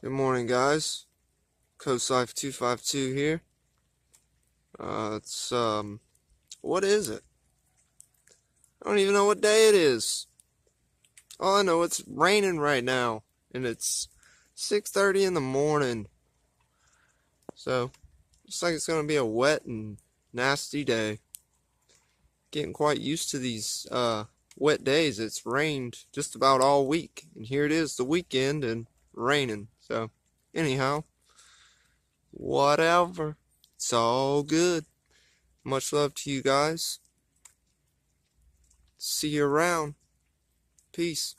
Good morning, guys. Coast Life 252 here. It's what is it? I don't even know what day it is. All I know, it's raining right now, and it's 6:30 in the morning. So, looks like it's gonna be a wet and nasty day. Getting quite used to these wet days. It's rained just about all week, and here it is, the weekend, and raining. So, anyhow, whatever. It's all good. Much love to you guys. See you around. Peace.